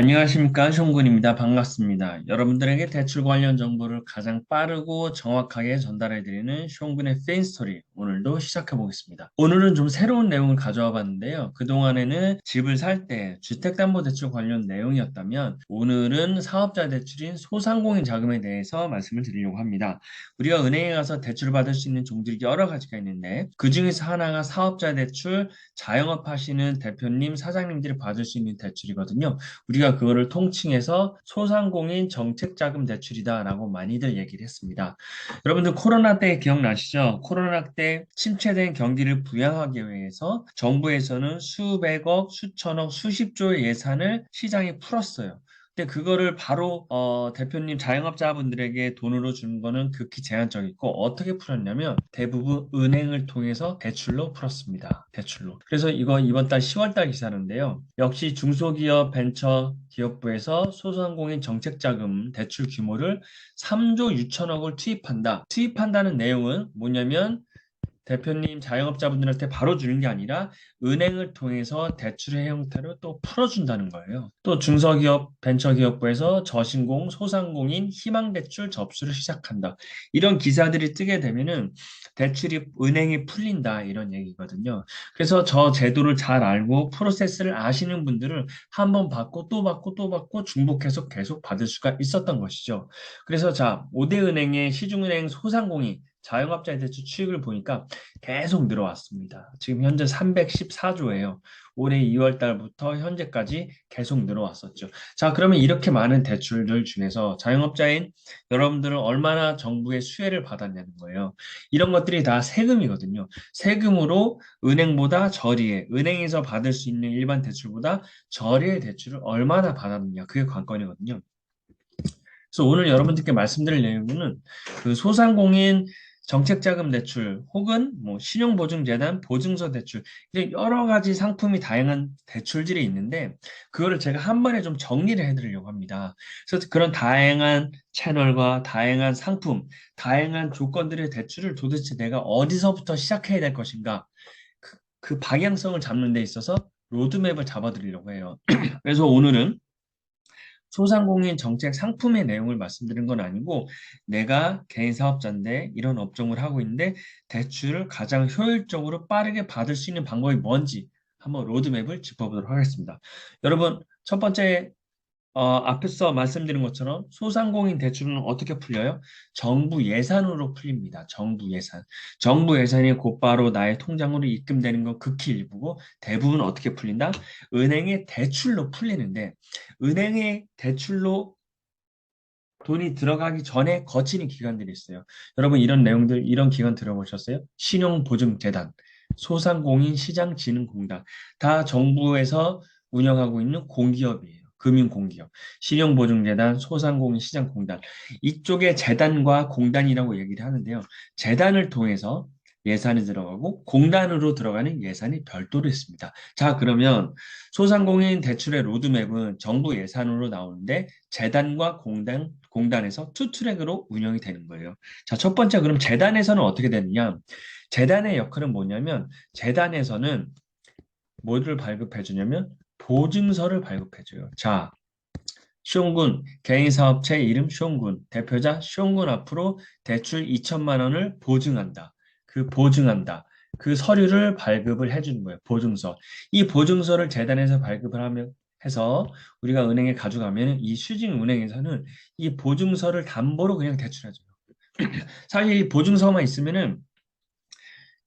안녕하십니까, 쇼군입니다. 반갑습니다. 여러분들에게 대출 관련 정보를 가장 빠르고 정확하게 전달해드리는 쇼군의 페인스토리, 오늘도 시작해 보겠습니다. 오늘은 좀 새로운 내용을 가져와 봤는데요. 그동안에는 집을 살 때 주택담보대출 관련 내용이었다면 오늘은 사업자 대출인 소상공인 자금에 대해서 말씀을 드리려고 합니다. 우리가 은행에 가서 대출을 받을 수 있는 종들이 여러 가지가 있는데 그 중에서 하나가 사업자 대출, 자영업 하시는 대표님, 사장님들이 받을 수 있는 대출이거든요. 우리가 그거를 통칭해서 소상공인 정책자금 대출이다라고 많이들 얘기를 했습니다. 여러분들 코로나 때 기억나시죠? 코로나 때 침체된 경기를 부양하기 위해서 정부에서는 수백억, 수천억, 수십조의 예산을 시장에 풀었어요. 근데 그거를 바로 대표님 자영업자분들에게 돈으로 주는 거는 극히 제한적이고 어떻게 풀었냐면 대부분 은행을 통해서 대출로 풀었습니다. 대출로. 그래서 이거 이번 달 10월 달 기사인데요. 역시 중소기업 벤처 기업부에서 소상공인 정책자금 대출 규모를 3조 6천억을 투입한다. 투입한다는 내용은 뭐냐면 대표님 자영업자분들한테 바로 주는 게 아니라 은행을 통해서 대출의 형태로 또 풀어준다는 거예요. 또 중소기업 벤처기업부에서 저신공 소상공인 희망대출 접수를 시작한다. 이런 기사들이 뜨게 되면은 대출이 은행에 풀린다 이런 얘기거든요. 그래서 저 제도를 잘 알고 프로세스를 아시는 분들은 한 번 받고 또 받고 또 받고 중복해서 계속 받을 수가 있었던 것이죠. 그래서 자, 5대 은행의 시중은행 소상공인 자영업자에 대해서 수익을 보니까 계속 늘어왔습니다. 지금 현재 314조예요. 올해 2월 달부터 현재까지 계속 늘어왔었죠. 자, 그러면 이렇게 많은 대출들 중에서 자영업자인 여러분들은 얼마나 정부의 수혜를 받았냐는 거예요. 이런 것들이 다 세금이거든요. 세금으로 은행보다 저리에, 은행에서 받을 수 있는 일반 대출보다 저리의 대출을 얼마나 받았느냐. 그게 관건이거든요. 그래서 오늘 여러분들께 말씀드릴 내용은 그 소상공인 정책자금 대출 혹은 뭐 신용보증재단 보증서 대출 이런 여러 가지 상품이 다양한 대출들이 있는데 그거를 제가 한 번에 좀 정리를 해드리려고 합니다. 그래서 그런 다양한 채널과 다양한 상품, 다양한 조건들의 대출을 도대체 내가 어디서부터 시작해야 될 것인가 그 방향성을 잡는 데 있어서 로드맵을 잡아드리려고 해요. 그래서 오늘은 소상공인 정책 상품의 내용을 말씀드린 건 아니고 내가 개인 사업자인데 이런 업종을 하고 있는데 대출을 가장 효율적으로 빠르게 받을 수 있는 방법이 뭔지 한번 로드맵을 짚어보도록 하겠습니다. 여러분, 첫 번째 앞에서 말씀드린 것처럼 소상공인 대출은 어떻게 풀려요? 정부 예산으로 풀립니다. 정부 예산. 정부 예산이 곧바로 나의 통장으로 입금되는 건 극히 일부고 대부분 어떻게 풀린다? 은행의 대출로 풀리는데 은행의 대출로 돈이 들어가기 전에 거치는 기관들이 있어요. 여러분 이런 내용들, 이런 기관 들어보셨어요? 신용보증재단, 소상공인시장진흥공단 다 정부에서 운영하고 있는 공기업이에요. 금융공기업, 신용보증재단, 소상공인시장공단 이쪽에 재단과 공단이라고 얘기를 하는데요. 재단을 통해서 예산이 들어가고 공단으로 들어가는 예산이 별도로 있습니다. 자, 그러면 소상공인 대출의 로드맵은 정부 예산으로 나오는데 재단과 공단에서 투 트랙으로 운영이 되는 거예요. 자, 첫 번째 그럼 재단에서는 어떻게 되느냐? 재단의 역할은 뭐냐면 재단에서는 뭐를 발급해 주냐면 보증서를 발급해 줘요. 자, 쇼군 개인사업체 이름 쇼군 대표자 쇼군 앞으로 대출 2천만 원을 보증한다. 그 보증한다. 그 서류를 발급을 해주는 거예요. 보증서. 이 보증서를 재단에서 발급을 하면 해서 우리가 은행에 가져가면 이 수진은행에서는 이 보증서를 담보로 그냥 대출해줘요. 사실 이 보증서만 있으면은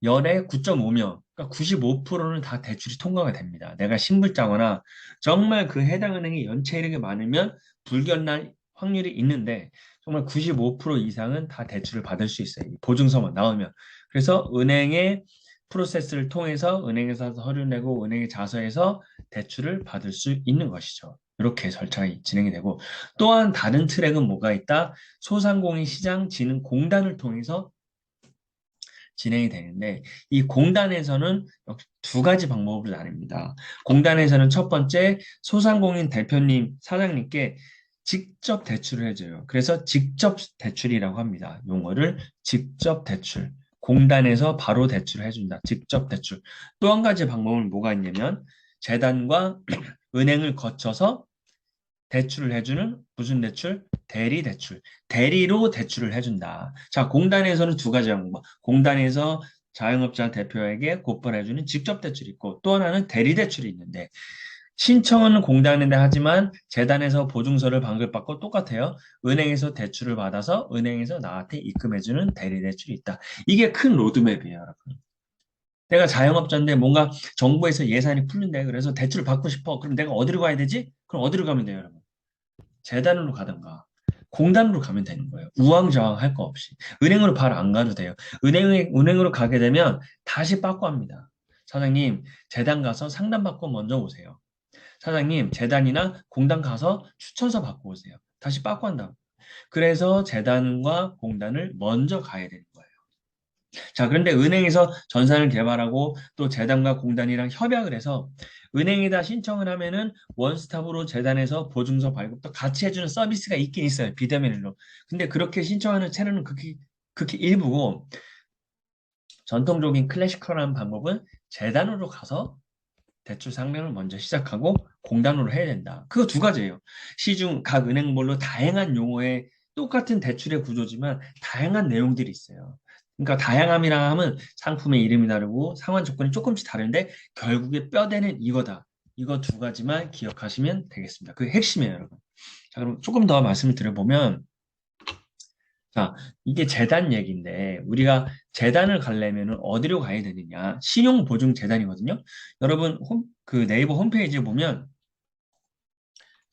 열의 9.5명, 그러니까 95%는 다 대출이 통과가 됩니다. 내가 신불자거나 정말 그 해당 은행의 연체 이력이 많으면 불결날 확률이 있는데 정말 95% 이상은 다 대출을 받을 수 있어요. 이 보증서만 나오면. 그래서 은행의 프로세스를 통해서 은행에서 서류 내고 은행의 자서에서 대출을 받을 수 있는 것이죠. 이렇게 절차가 진행이 되고 또한 다른 트랙은 뭐가 있다? 소상공인 시장 진흥 공단을 통해서 진행이 되는데 이 공단에서는 역시 두 가지 방법을 나눕니다. 공단에서는 첫 번째 소상공인 대표님, 사장님께 직접 대출을 해줘요. 그래서 직접 대출이라고 합니다. 용어를 직접 대출. 공단에서 바로 대출을 해준다. 직접 대출. 또 한 가지 방법은 뭐가 있냐면 재단과 은행을 거쳐서 대출을 해주는 무슨 대출? 대리 대출. 대리로 대출을 해준다. 자, 공단에서는 두 가지 방법. 공단에서 자영업자 대표에게 고발해주는 직접 대출이 있고 또 하나는 대리 대출이 있는데 신청은 공단인데 하지만 재단에서 보증서를 발급받고 똑같아요. 은행에서 대출을 받아서 은행에서 나한테 입금해주는 대리 대출이 있다. 이게 큰 로드맵이에요, 여러분. 내가 자영업자인데 뭔가 정부에서 예산이 풀린대. 그래서 대출을 받고 싶어. 그럼 내가 어디로 가야 되지? 그럼 어디로 가면 돼요, 여러분? 재단으로 가든가 공단으로 가면 되는 거예요. 우왕좌왕 할 거 없이. 은행으로 바로 안 가도 돼요. 은행으로 가게 되면 다시 빠꾸합니다. 사장님, 재단 가서 상담받고 먼저 오세요. 사장님, 재단이나 공단 가서 추천서 받고 오세요. 다시 빠꾸한다. 그래서 재단과 공단을 먼저 가야 되는 거예요. 자, 그런데 은행에서 전산을 개발하고 또 재단과 공단이랑 협약을 해서 은행에다 신청을 하면은 원스톱으로 재단에서 보증서 발급도 같이 해주는 서비스가 있긴 있어요. 비대면으로. 근데 그렇게 신청하는 채널은 극히 일부고 전통적인 클래시컬한 방법은 재단으로 가서 대출 상담을 먼저 시작하고 공단으로 해야 된다. 그거 두 가지예요. 시중 각 은행별로 다양한 용어의 똑같은 대출의 구조지만 다양한 내용들이 있어요. 그러니까 다양함이라 함은 상품의 이름이 다르고 상환 조건이 조금씩 다른데 결국에 뼈대는 이거다. 이거 두 가지만 기억하시면 되겠습니다. 그게 핵심이에요, 여러분. 자, 그럼 조금 더 말씀을 드려보면 자, 이게 재단 얘기인데 우리가 재단을 가려면 어디로 가야 되느냐? 신용보증재단이거든요. 여러분 그 네이버 홈페이지에 보면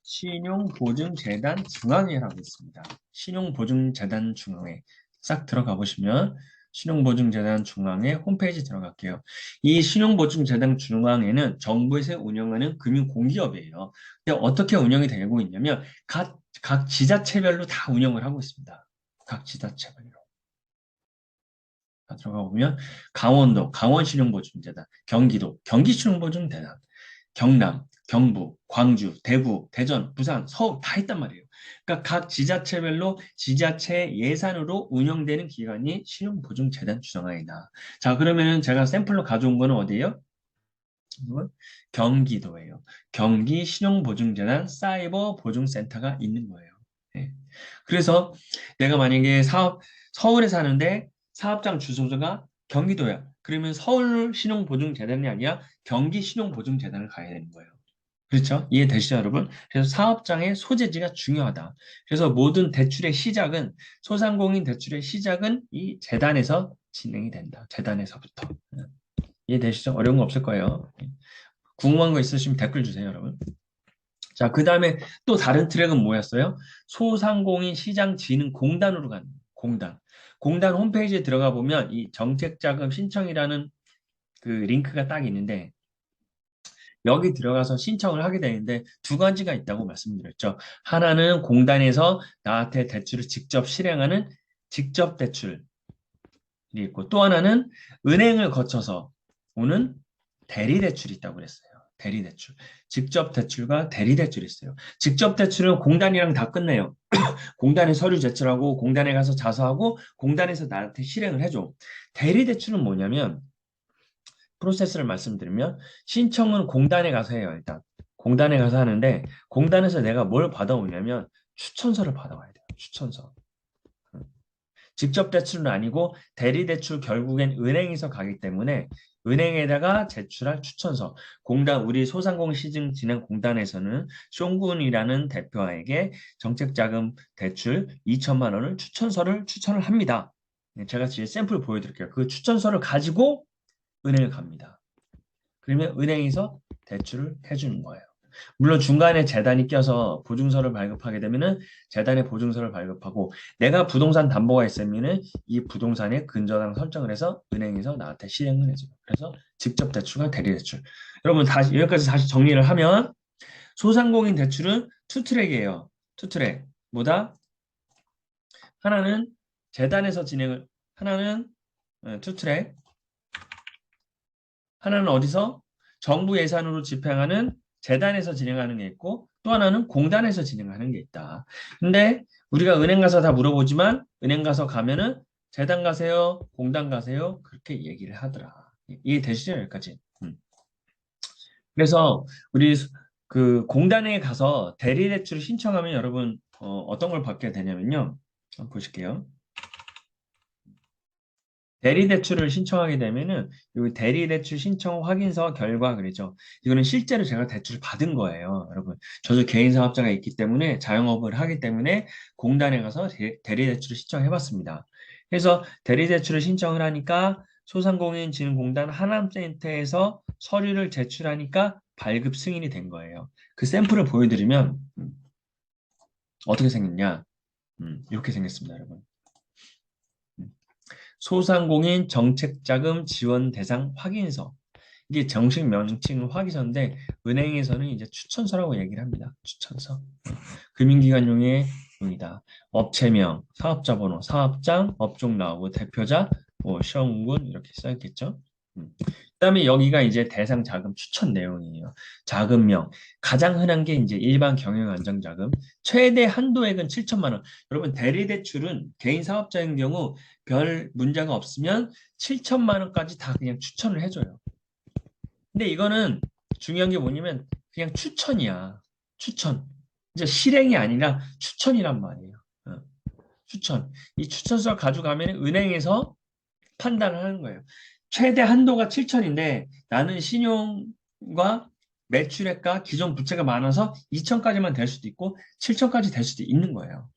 신용보증재단 중앙회라고 있습니다. 신용보증재단 중앙회 싹 들어가 보시면 신용보증재단 중앙회 홈페이지 들어갈게요. 이 신용보증재단 중앙회는 정부에서 운영하는 금융공기업이에요. 근데 어떻게 운영이 되고 있냐면 각 지자체별로 다 운영을 하고 있습니다. 각 지자체별로. 들어가 보면 강원도 강원신용보증재단, 경기도 경기신용보증재단, 경남, 경북, 광주, 대구, 대전, 부산, 서울 다 있단 말이에요. 그러니까 각 지자체별로 지자체 예산으로 운영되는 기관이 신용보증재단 주정아이다. 자, 그러면은 제가 샘플로 가져온 거는 어디예요? 이건 경기도예요. 경기 신용보증재단 사이버 보증센터가 있는 거예요. 네. 그래서 내가 만약에 서울에 사는데 사업장 주소가 경기도야. 그러면 서울 신용보증재단이 아니라 경기 신용보증재단을 가야 되는 거예요. 그렇죠? 이해되시죠, 여러분? 그래서 사업장의 소재지가 중요하다. 그래서 모든 대출의 시작은, 소상공인 대출의 시작은 이 재단에서 진행이 된다. 재단에서부터. 이해되시죠? 어려운 거 없을 거예요. 궁금한 거 있으시면 댓글 주세요, 여러분. 자, 그 다음에 또 다른 트랙은 뭐였어요? 소상공인 시장진흥공단으로 가는 공단. 공단 홈페이지에 들어가 보면 이 정책자금 신청이라는 그 링크가 딱 있는데 여기 들어가서 신청을 하게 되는데 두 가지가 있다고 말씀드렸죠. 하나는 공단에서 나한테 대출을 직접 실행하는 직접 대출이 있고 또 하나는 은행을 거쳐서 오는 대리 대출이 있다고 그랬어요. 대리 대출. 직접 대출과 대리 대출이 있어요. 직접 대출은 공단이랑 다 끝내요. 공단에 서류 제출하고 공단에 가서 자서하고 공단에서 나한테 실행을 해줘. 대리 대출은 뭐냐면 프로세스를 말씀드리면 신청은 공단에 가서 해요. 일단 공단에 가서 하는데 공단에서 내가 뭘 받아오냐면 추천서를 받아와야 돼요. 추천서. 직접 대출은 아니고 대리 대출 결국엔 은행에서 가기 때문에 은행에다가 제출할 추천서. 공단 우리 소상공인 시증진흥공단에서는 쇼군이라는 대표에게 정책자금 대출 2천만 원을 추천서를 추천을 합니다. 제가 뒤에 샘플 보여드릴게요. 그 추천서를 가지고 은행을 갑니다. 그러면 은행에서 대출을 해주는 거예요. 물론 중간에 재단이 껴서 보증서를 발급하게 되면은 재단의 보증서를 발급하고 내가 부동산 담보가 있으면은 이 부동산의 근저당 설정을 해서 은행에서 나한테 실행을 해줘요. 그래서 직접 대출과 대리 대출. 여러분 다시 여기까지 다시 정리를 하면 소상공인 대출은 투 트랙이에요. 투 트랙. 뭐다? 하나는 재단에서 진행을 하나는 투 트랙. 하나는 어디서? 정부 예산으로 집행하는 재단에서 진행하는 게 있고 또 하나는 공단에서 진행하는 게 있다. 근데 우리가 은행 가서 다 물어보지만 은행 가서 가면은 재단 가세요, 공단 가세요 그렇게 얘기를 하더라. 이해되시죠? 여기까지. 그래서 우리 그 공단에 가서 대리대출을 신청하면 여러분 어떤 걸 받게 되냐면요. 한번 보실게요. 대리대출을 신청하게 되면은 이 대리대출 신청 확인서 결과 그러죠. 이거는 실제로 제가 대출을 받은 거예요, 여러분. 저도 개인 사업자가 있기 때문에 자영업을 하기 때문에 공단에 가서 대리대출을 신청해봤습니다. 그래서 대리대출을 신청을 하니까 소상공인진흥공단 하남센터에서 서류를 제출하니까 발급 승인이 된 거예요. 그 샘플을 보여드리면 어떻게 생겼냐? 이렇게 생겼습니다, 여러분. 음. 소상공인 정책자금 지원 대상 확인서. 이게 정식 명칭은 확인서인데 은행에서는 이제 추천서라고 얘기를 합니다. 추천서. 금융기관용의 용이다. 업체명, 사업자번호, 사업장, 업종 나오고 대표자, 뭐 시험군 이렇게 써있겠죠. 그다음에 여기가 이제 대상 자금 추천 내용이에요. 자금명. 가장 흔한 게 이제 일반 경영 안정자금. 최대 한도액은 7천만 원. 여러분 대리대출은 개인 사업자인 경우 별 문제가 없으면 7천만 원까지 다 그냥 추천을 해줘요. 근데 이거는 중요한 게 뭐냐면 그냥 추천이야. 추천. 이제 실행이 아니라 추천이란 말이에요. 어, 추천. 이 추천서 가져가면 은행에서 판단을 하는 거예요. 최대 한도가 7천인데 나는 신용과 매출액과 기존 부채가 많아서 2천까지만 될 수도 있고 7천까지 될 수도 있는 거예요.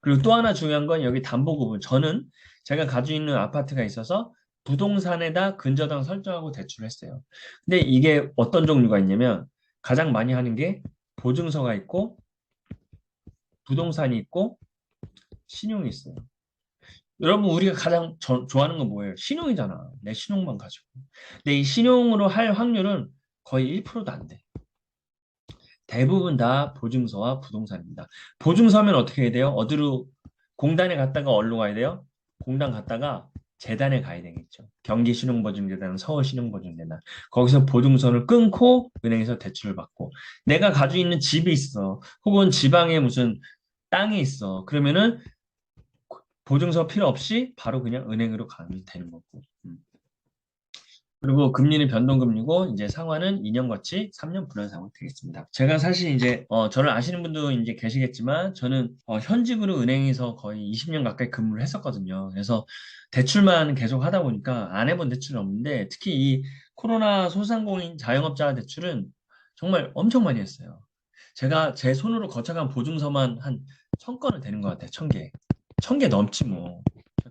그리고 또 하나 중요한 건 여기 담보 부분. 저는 제가 가지고 있는 아파트가 있어서 부동산에다 근저당 설정하고 대출을 했어요. 근데 이게 어떤 종류가 있냐면 가장 많이 하는 게 보증서가 있고 부동산이 있고 신용이 있어요. 여러분 우리가 가장 좋아하는 건 뭐예요? 신용이잖아. 내 신용만 가지고. 근데 이 신용으로 할 확률은 거의 1%도 안 돼. 대부분 다 보증서와 부동산입니다. 보증서면 어떻게 해야 돼요? 어디로 공단에 갔다가 어디로 가야 돼요? 공단 갔다가 재단에 가야 되겠죠. 경기신용보증재단, 서울신용보증재단. 거기서 보증서를 끊고 은행에서 대출을 받고 내가 가지고 있는 집이 있어. 혹은 지방에 무슨 땅이 있어. 그러면은 보증서 필요 없이 바로 그냥 은행으로 가면 되는 거고. 그리고 금리는 변동금리고 이제 상환은 2년 거치 3년 분할 상환 되겠습니다. 제가 사실 이제 저를 아시는 분도 이제 계시겠지만 저는 현직으로 은행에서 거의 20년 가까이 근무를 했었거든요. 그래서 대출만 계속 하다 보니까 안 해본 대출은 없는데 특히 이 코로나 소상공인 자영업자 대출은 정말 엄청 많이 했어요. 제가 제 손으로 거쳐간 보증서만 한 1000건은 되는 것 같아요. 1000개. 1000개 넘지 뭐.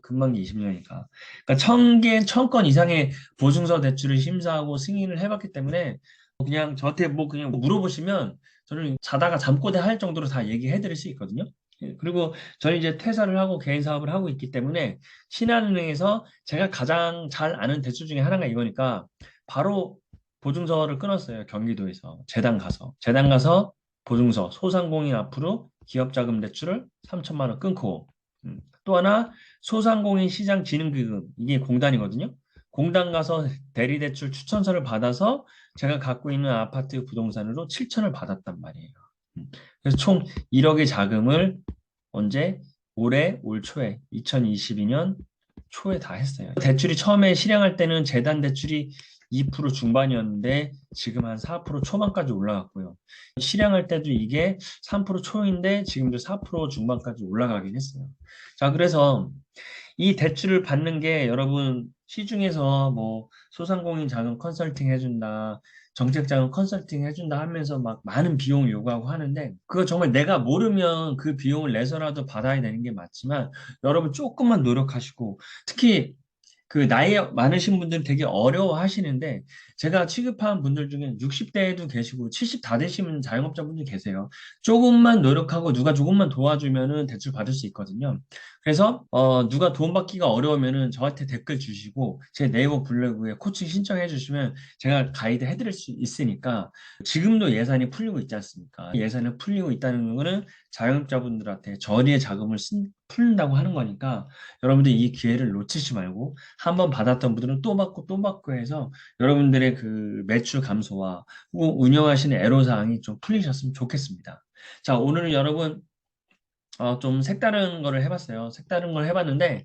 금방기 20년이니까. 그러니까 1000개, 1000건 이상의 보증서 대출을 심사하고 승인을 해봤기 때문에 그냥 저한테 뭐 그냥 물어보시면 저는 자다가 잠꼬대 할 정도로 다 얘기해 드릴 수 있거든요. 예, 그리고 저는 이제 퇴사를 하고 개인 사업을 하고 있기 때문에 신한은행에서 제가 가장 잘 아는 대출 중에 하나가 이거니까 바로 보증서를 끊었어요. 경기도에서. 재단 가서 보증서, 소상공인 앞으로 기업자금 대출을 3천만 원 끊고 또 하나 소상공인 시장 진흥기금 이게 공단이거든요. 공단 가서 대리대출 추천서를 받아서 제가 갖고 있는 아파트 부동산으로 7천을 받았단 말이에요. 그래서 총 1억의 자금을 언제? 올 초에 2022년 초에 다 했어요. 대출이 처음에 실행할 때는 재단 대출이 2% 중반이었는데 지금 한 4% 초반까지 올라갔고요. 실행할 때도 이게 3% 초인데 지금도 4% 중반까지 올라가긴 했어요. 자, 그래서 이 대출을 받는 게 여러분 시중에서 뭐 소상공인 자금 컨설팅 해준다, 정책 자금 컨설팅 해준다 하면서 막 많은 비용을 요구하고 하는데 그거 정말 내가 모르면 그 비용을 내서라도 받아야 되는 게 맞지만 여러분 조금만 노력하시고 특히 그 나이 많으신 분들 되게 어려워 하시는데 제가 취급한 분들 중에 60대에도 계시고 70 다 되시는 자영업자분들 계세요. 조금만 노력하고 누가 조금만 도와주면은 대출 받을 수 있거든요. 그래서 누가 돈 받기가 어려우면은 저한테 댓글 주시고 제 네이버 블로그에 코칭 신청해 주시면 제가 가이드 해드릴 수 있으니까 지금도 예산이 풀리고 있지 않습니까? 예산이 풀리고 있다는 거는 자영업자분들한테 저리의 자금을 풀린다고 하는 거니까 여러분들 이 기회를 놓치지 말고 한 번 받았던 분들은 또 받고 또 받고 해서 여러분들의 그 매출 감소와 혹은 운영하시는 애로사항이 좀 풀리셨으면 좋겠습니다. 자, 오늘은 여러분 좀 색다른 거를 해봤어요. 색다른 걸 해봤는데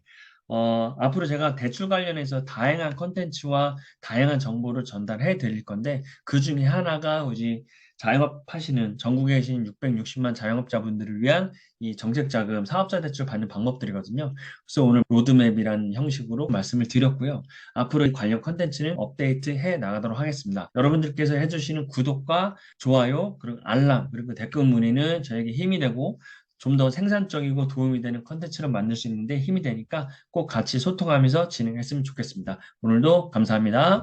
앞으로 제가 대출 관련해서 다양한 컨텐츠와 다양한 정보를 전달해 드릴 건데 그 중에 하나가 우리 자영업하시는 전국에 계신 660만 자영업자분들을 위한 이 정책자금 사업자 대출 받는 방법들이거든요. 그래서 오늘 로드맵이라는 형식으로 말씀을 드렸고요. 앞으로 이 관련 컨텐츠는 업데이트해 나가도록 하겠습니다. 여러분들께서 해주시는 구독과 좋아요, 그리고 알람, 그리고 댓글 문의는 저에게 힘이 되고 좀 더 생산적이고 도움이 되는 컨텐츠를 만들 수 있는데 힘이 되니까 꼭 같이 소통하면서 진행했으면 좋겠습니다. 오늘도 감사합니다.